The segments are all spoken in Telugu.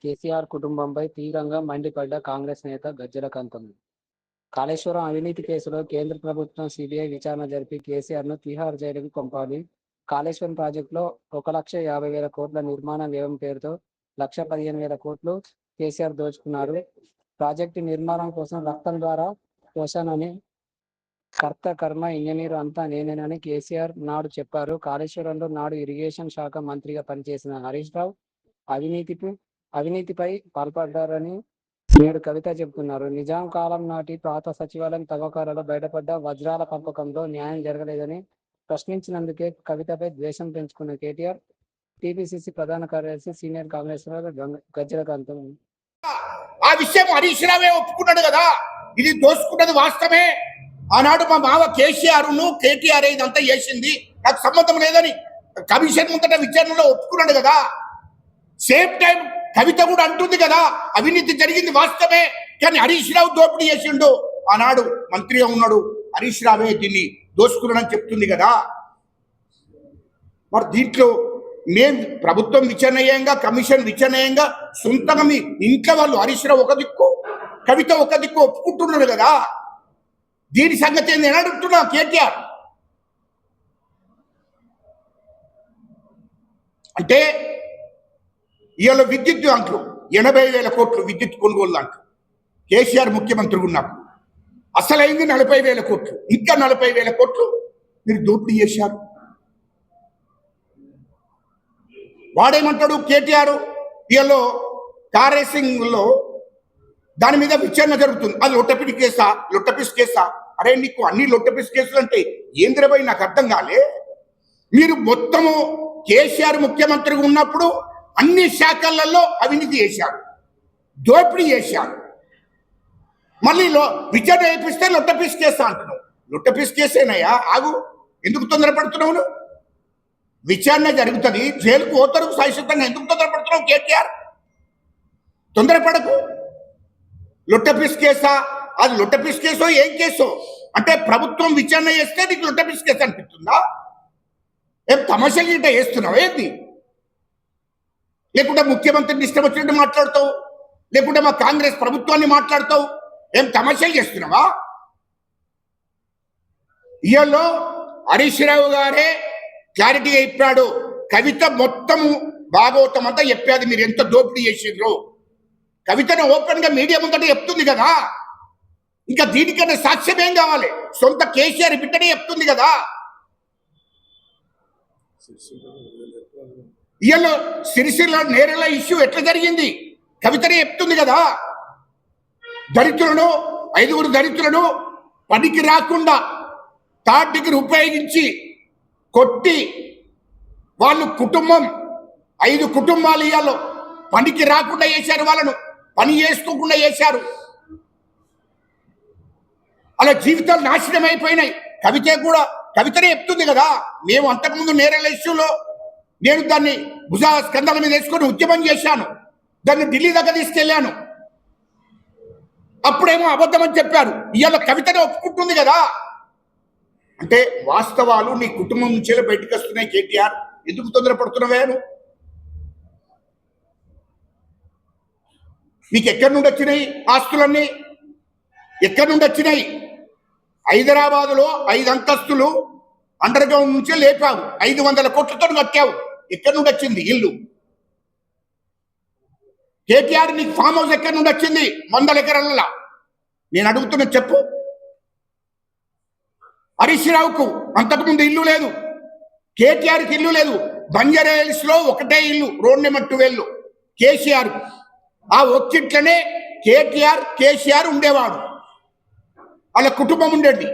కేసీఆర్ కుటుంబంపై తీవ్రంగా మండిపడ్డ కాంగ్రెస్ నేత గజ్జెల కాంతమ్మ. కాళేశ్వరం అవినీతి కేసులో కేంద్ర ప్రభుత్వం సిబిఐ విచారణ జరిపి కేసీఆర్ను తిహార్ జైలుకు పంపాలి. కాళేశ్వరం ప్రాజెక్టులో 1,50,000 కోట్ల నిర్మాణ వ్యయం పేరుతో 1,15,000 కోట్లు కేసీఆర్ దోచుకున్నారు. ప్రాజెక్టు నిర్మాణం కోసం రక్తం ద్వారా పోషానని, కర్త కర్మ ఇంజనీరు అంతా నేనేనని కేసీఆర్ నాడు చెప్పారు. కాళేశ్వరంలో నాడు ఇరిగేషన్ శాఖ మంత్రిగా పనిచేసిన హరీష్ రావు అవినీతిపై పాల్పడ్డారని నేడు కవిత చెబుతున్నారు. నిజాం కాలం నాటి పాత సచివాలయం తవ్వకాలలో బయటపడ్డ వజ్రాల పంపకంలో న్యాయం జరగలేదని ప్రశ్నించినందుకే కవితపై ద్వేషం పెంచుకున్న కేటీఆర్ టీపీసీసీ ప్రధాన కార్యదర్శి సీనియర్ కాంగ్రెస్ గజ్జెల కాంతమ్మ. ఆ విషయం హరీష్ రావే ఒప్పుకున్నాడు కదా, ఇది దోసుకున్నది వాస్తవమే. ఆనాడు మా మావ కేటీఆర్ ఇదంతా చేసింది, నాకు సంబంధం లేదని కమిషన్ ముందట విచారణలో ఒప్పుకున్నాడు కదా. సేమ్ టైం కవిత కూడా అంటుంది కదా, అవినీతి జరిగింది వాస్తవమే, కానీ హరీష్ రావు దోపిడీ చేసిండు. ఆనాడు మంత్రిగా ఉన్నాడు హరీష్ రావే దీన్ని దోసుకున్నాడని చెప్తుంది కదా. మరి దీంట్లో నేను ప్రభుత్వం విచారణీయంగా, కమిషన్ విచారణీయంగా, సొంతంగా మీ ఇంట్లో వాళ్ళు హరీష్ రావు ఒక దిక్కు, కవిత ఒక దిక్కు ఒప్పుకుంటున్నారు కదా. దీని సంగతి నేను అడుగుతున్నా కేటీఆర్. అంటే ఇవాళ విద్యుత్ దాంట్లో 80,000 కోట్లు విద్యుత్ కొనుగోలు దాంట్లో కేసీఆర్ ముఖ్యమంత్రి ఉన్నప్పుడు అసలైంది 40,000 కోట్లు, ఇంకా 40,000 కోట్లు మీరు దోపిడీ చేశారు. వాడేమంటాడు కేటీఆర్, ఇవాళ కార్ రేసింగ్ లో దాని మీద విచారణ జరుగుతుంది, అది లొట్టపిస్ కేసా? అరే నీకు అన్ని లొట్టపిస్ కేసులు అంటే ఏంద్రపై నాకు అర్థం కాలే. మీరు మొత్తము కేసీఆర్ ముఖ్యమంత్రిగా ఉన్నప్పుడు అన్ని శాఖలలో అవినీతి చేశారు, దోపిడీ చేశారు. మళ్ళీ విచారణ చేపిస్తే లొట్టపిస్ కేసా అంటున్నావు. లొట్టపిస్ కేసేనయ్యా, ఆగు, ఎందుకు తొందరపడుతున్నావు? విచారణ జరుగుతుంది, జైలుకు పోతారు శాశ్వతంగా, ఎందుకు తొందరపడుతున్నావు కేటీఆర్? తొందరపడకు. లొట్టపిస్ కేసా? అది లొట్టపిస్ కేసో ఏం కేసో అంటే ప్రభుత్వం విచారణ చేస్తే నీకు లొట్టపిస్ కేసు అనిపిస్తుందా? ఏం తమాషా గిట్ట వేస్తున్నావు ఏంది? లేకుంటే ముఖ్యమంత్రిని ఇష్టం వచ్చినట్టు మాట్లాడతావు, లేకుంటే మా కాంగ్రెస్ ప్రభుత్వాన్ని మాట్లాడతావు, ఏం తమాషాలు చేస్తున్నావా? ఇయల్లో హరీష్ రావు గారే క్లారిటీగా చెప్పాడు, కవిత మొత్తము భాగవతం అంతా చెప్పాది మీరు ఎంత దోపిడీ చేసిండ్రు. కవితను ఓపెన్ గా మీడియా ముందట చెప్తుంది కదా, ఇంకా దీనికన్నా సాక్ష్యం ఏం కావాలి? సొంత కేసీఆర్ బిడ్డనే చెప్తుంది కదా. ఇవాళ సిరిసిల్ల నేరల ఇష్యూ ఎట్లా జరిగింది కవితనే చెప్తుంది కదా. దళితులను 5 దళితులను పనికి రాకుండా థర్డ్ డిగ్రీ ఉపయోగించి కొట్టి వాళ్ళు కుటుంబం 5 కుటుంబాలు ఇవాళ పనికి రాకుండా చేశారు, వాళ్ళను పని చేసుకోకుండా చేశారు, అలా జీవితాలు నాశనం అయిపోయినాయి. కవితనే చెప్తుంది కదా. మేము అంతకుముందు నేరల ఇష్యూలో నేను దాన్ని భుజా స్కంధాల మీద వేసుకొని ఉద్యమం చేశాను, దాన్ని ఢిల్లీ దగ్గర తీసుకెళ్లాను, అప్పుడేమో అబద్ధం అని చెప్పారు. ఇవాళ కవితనే ఒప్పుకుంటుంది కదా. అంటే వాస్తవాలు నీ కుటుంబం నుంచే బయటకు వస్తున్నాయి. కేటీఆర్ ఎందుకు తొందరపడుతున్నావేను? మీకు ఎక్కడి నుండి వచ్చినాయి ఆస్తులన్నీ? ఎక్కడి నుండి వచ్చినాయి? హైదరాబాదులో 5 అంతస్తులు అండర్ గ్రౌండ్ నుంచే లేపావు, 500 కోట్లతో కట్టావు. ఎక్కడి నుండి వచ్చింది ఇల్లు? కేటీఆర్ నీకు ఫామ్ హౌస్ ఎక్కడి నుండి వచ్చింది? 100 ఎకరాల. నేను అడుగుతున్నా చెప్పు. హరీష్ రావుకు అంతకుముందు ఇల్లు లేదు, కేటీఆర్కి ఇల్లు లేదు. బంజారాహిల్స్ లో ఒకటే ఇల్లు, రోడ్ నెంబర్ 12 కేసీఆర్. ఆ ఒక్కిట్లనే కేసీఆర్ ఉండేవాడు, వాళ్ళ కుటుంబం ఉండేది.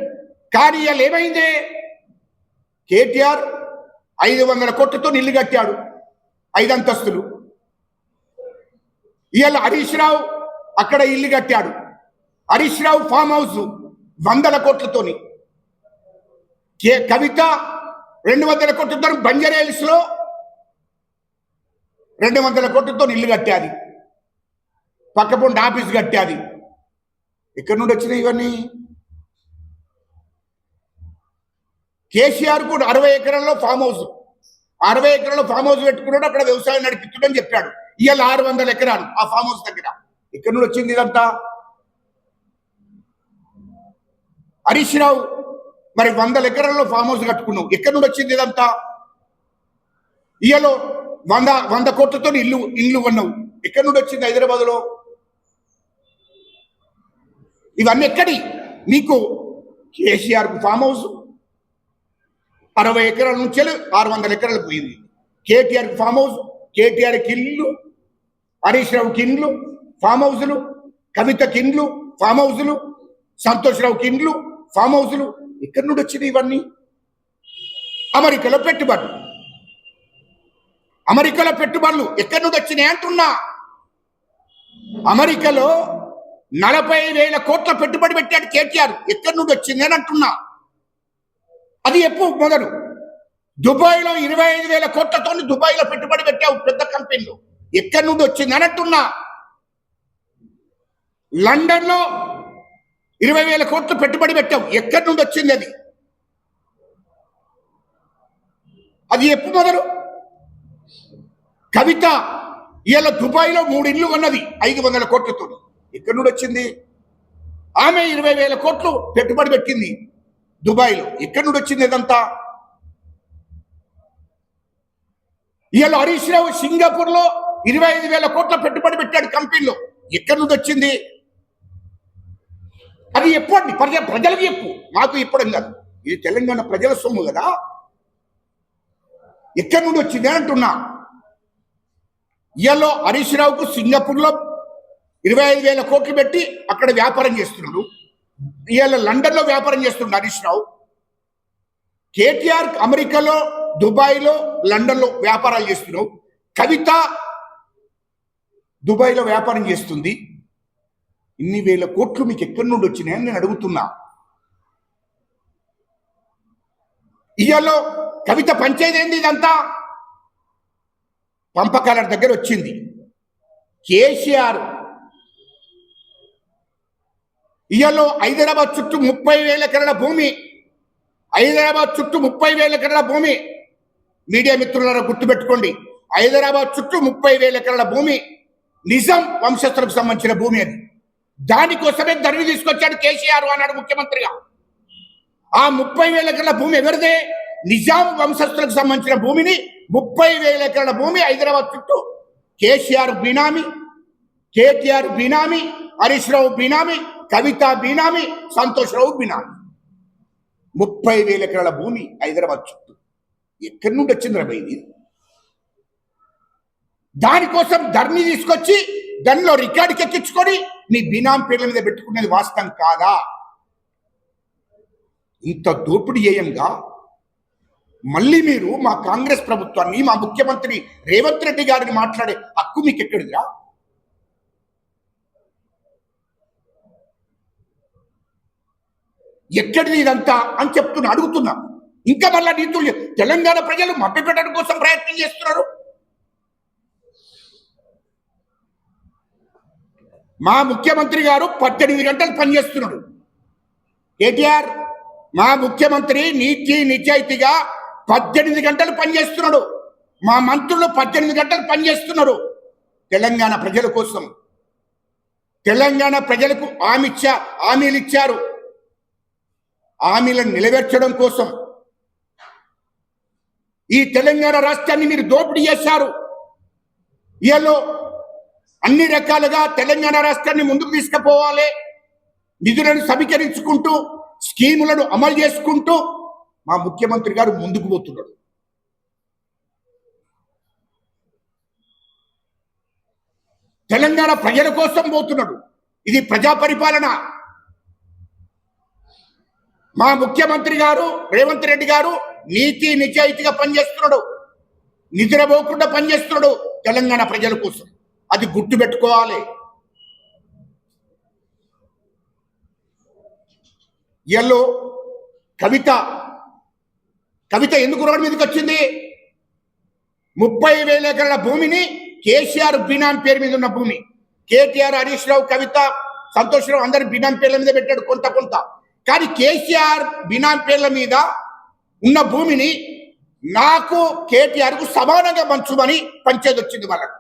కానీ ఇవాళ ఏమైంది? కేటీఆర్ 500 కోట్లతో ఇల్లు కట్టాడు, 5 అంతస్తులు. ఇవాళ హరీష్ రావు అక్కడ ఇల్లు కట్టాడు. Harish Rao farm house 100 కోట్లతోని. కవిత 200 కోట్లతో బంజారాహిల్స్ లో 200 కోట్లతో ఇల్లు కట్టాది, పక్కపొంటి ఆఫీస్ కట్టాది. ఎక్కడి నుండి వచ్చినాయి ఇవన్నీ? కేసీఆర్ కూడా 60 ఎకరాల్లో ఫామ్ హౌస్, 60 ఎకరాల్లో ఫామ్ హౌస్ పెట్టుకున్నాడు, అక్కడ వ్యవసాయం నడిపిస్తున్నాడని చెప్పాడు. ఇవాళ 600 ఎకరాలు ఆ ఫామ్ హౌస్ దగ్గర. ఎక్కడి నుండి వచ్చింది ఇదంతా? హరీష్ రావు మరి 100 ఎకరాల్లో ఫామ్ హౌస్ కట్టుకున్నావు, ఎక్కడి నుండి వచ్చింది ఇదంతా? ఇవాళ 100 కోట్లతో ఇల్లు కొన్నావు, ఎక్కడి నుండి వచ్చింది హైదరాబాద్ లో? ఇవన్నీ ఎక్కడి? నీకు కేసీఆర్ కు ఫామ్ హౌస్ 60 ఎకరాల నుంచి 600 ఎకరాలు పోయింది. కేటీఆర్ కు ఫామ్ హౌస్, కేటీఆర్ కి ఇల్లు, హరీష్ రావుకి ఇండ్లు ఫామ్ హౌజులు, కవితకి ఇండ్లు ఫామ్ హౌజులు, సంతోష్ రావుకి ఇండ్లు ఫామ్ హౌజులు. ఎక్కడి నుండి వచ్చినాయి ఇవన్నీ? అమెరికాలో పెట్టుబడులు ఎక్కడి నుండి వచ్చినాయి అంటున్నా. అమెరికాలో 40,000 కోట్ల పెట్టుబడి పెట్టాడు కేటీఆర్, ఎక్కడి నుండి వచ్చింది అని అంటున్నా. అది ఎప్పుడు మొదలు? దుబాయ్లో 25,000 కోట్లతో దుబాయ్లో పెట్టుబడి పెట్టావు, పెద్ద కంపెనీలు, ఎక్కడి నుండి వచ్చింది అని అంటున్నా. లండన్లో 20,000 కోట్లు పెట్టుబడి పెట్టావు, ఎక్కడి నుండి వచ్చింది అది? అది ఎప్పుడు మొదలు? కవిత ఇవాళ దుబాయ్లో 3 ఇళ్ళు ఉన్నది 500 కోట్లతో, ఎక్కడి నుండి వచ్చింది? ఆమె 20,000 కోట్లు పెట్టుబడి పెట్టింది దుబాయ్లో, ఎక్కడి నుండి వచ్చింది ఇదంతా? ఇవాళ హరీష్ రావు సింగపూర్లో 25,000 కోట్ల పెట్టుబడి పెట్టాడు కంపెనీలో, ఎక్కడి నుండి వచ్చింది? అది ఎప్పుడు? ప్రజలకు చెప్పు, మాకు ఇప్పుడు కాదు, ఇది తెలంగాణ ప్రజల సొమ్ము కదా, ఎక్కడి నుండి వచ్చింది అంటున్నా. ఇవాళ హరీష్ రావుకు సింగపూర్లో 25,000 కోట్లు పెట్టి అక్కడ వ్యాపారం చేస్తున్నాడు, ఇవాళ లండన్లో వ్యాపారం చేస్తున్నాడు హరీష్ రావు. కేటీఆర్ అమెరికాలో, దుబాయ్లో, లండన్లో వ్యాపారాలు చేస్తున్నావు. కవిత దుబాయ్లో వ్యాపారం చేస్తుంది. ఇన్ని వేల కోట్లు మీకు ఎక్కడి నుండి వచ్చినాయని నేను అడుగుతున్నా. ఇవాళ కవిత పంచేది ఏంది? ఇదంతా పంపకాల దగ్గర వచ్చింది. కేసీఆర్ ఇవాళ హైదరాబాద్ చుట్టూ 30,000 ఎకరాల భూమి, హైదరాబాద్ చుట్టూ 30,000 ఎకరాల భూమి, మీడియా మిత్రులారా గుర్తుపెట్టుకోండి, హైదరాబాద్ చుట్టూ 30,000 ఎకరాల భూమి నిజాం వంశస్థులకు సంబంధించిన భూమి. అది దానికోసమే ధరణి తీసుకొచ్చాడు కేసీఆర్ అన్నాడు ముఖ్యమంత్రిగా. ఆ 30,000 ఎకరాల భూమి ఎవరిదే? నిజాం వంశస్థులకు సంబంధించిన భూమిని 30,000 ఎకరాల భూమి హైదరాబాద్ చుట్టూ కేసీఆర్ బినామీ, కేటీఆర్ బినామీ, హరీష్ రావు బినామీ, కవిత బినామీ, సంతోష్ రావు బినామీ. 30,000 ఎకరాల భూమి హైదరాబాద్ చుట్టూ ఎక్కడి నుండి వచ్చింది రా ఇది? దానికోసం ధరణి తీసుకొచ్చి దానిలో రికార్డుకి ఎక్కించుకొని నీ బినాం పేర్ల మీద పెట్టుకునేది వాస్తవం కాదా? ఇంత దోపిడీ చేయంగా మళ్ళీ మీరు మా కాంగ్రెస్ ప్రభుత్వాన్ని, మా ముఖ్యమంత్రి రేవంత్ రెడ్డి గారిని మాట్లాడే హక్కు మీకు ఎక్కడిదిరా? ఎక్కడిది ఇదంతా అని అడుగుతున్నా. ఇంకా మళ్ళా నీతులు తెలంగాణ ప్రజలు మభ్యపెట్టడం కోసం ప్రయత్నం చేస్తున్నారు. మా ముఖ్యమంత్రి గారు 18 గంటలు పనిచేస్తున్నాడు. కేటీఆర్ మా ముఖ్యమంత్రి నీతి నిజాయితీగా 18 గంటలు పనిచేస్తున్నాడు. మా మంత్రులు 18 గంటలు పనిచేస్తున్నారు తెలంగాణ ప్రజల కోసం. తెలంగాణ ప్రజలకు హామీలు ఇచ్చారు. హామీలను నెరవేర్చడం కోసం ఈ తెలంగాణ రాష్ట్రాన్ని మీరు దోపిడీ చేశారు. ఇయాలో అన్ని రకాలుగా తెలంగాణ రాష్ట్రాన్ని ముందుకు తీసుకుపోవాలి, నిధులను సమీకరించుకుంటూ స్కీములను అమలు చేసుకుంటూ మా ముఖ్యమంత్రి గారు ముందుకు పోతున్నాడు. తెలంగాణ ప్రజల కోసం పోతున్నాడు. ఇది ప్రజా పరిపాలన. మా ముఖ్యమంత్రి గారు రేవంత్ రెడ్డి గారు నీతి నిజాయితీగా పనిచేస్తున్నాడు, నిద్రపోకుండా పనిచేస్తున్నాడు తెలంగాణ ప్రజల కోసం. అది గుర్తు పెట్టుకోవాలి. ఎల్లో కవిత ఎందుకు రోడ్డు మీదకి వచ్చింది? 30,000 ఎకరాల భూమిని కేసీఆర్ బినాం పేరు మీద ఉన్న భూమి, కేటీఆర్, హరీష్ రావు, కవిత, సంతోష్ రావు అందరి బినాం పేర్ల మీద పెట్టాడు కొంత. కానీ కేసీఆర్ బినాం పేర్ల మీద ఉన్న భూమిని నాకు కేటీఆర్ కు సమానంగా పంచుమని పంచేది వచ్చింది వాళ్ళకు.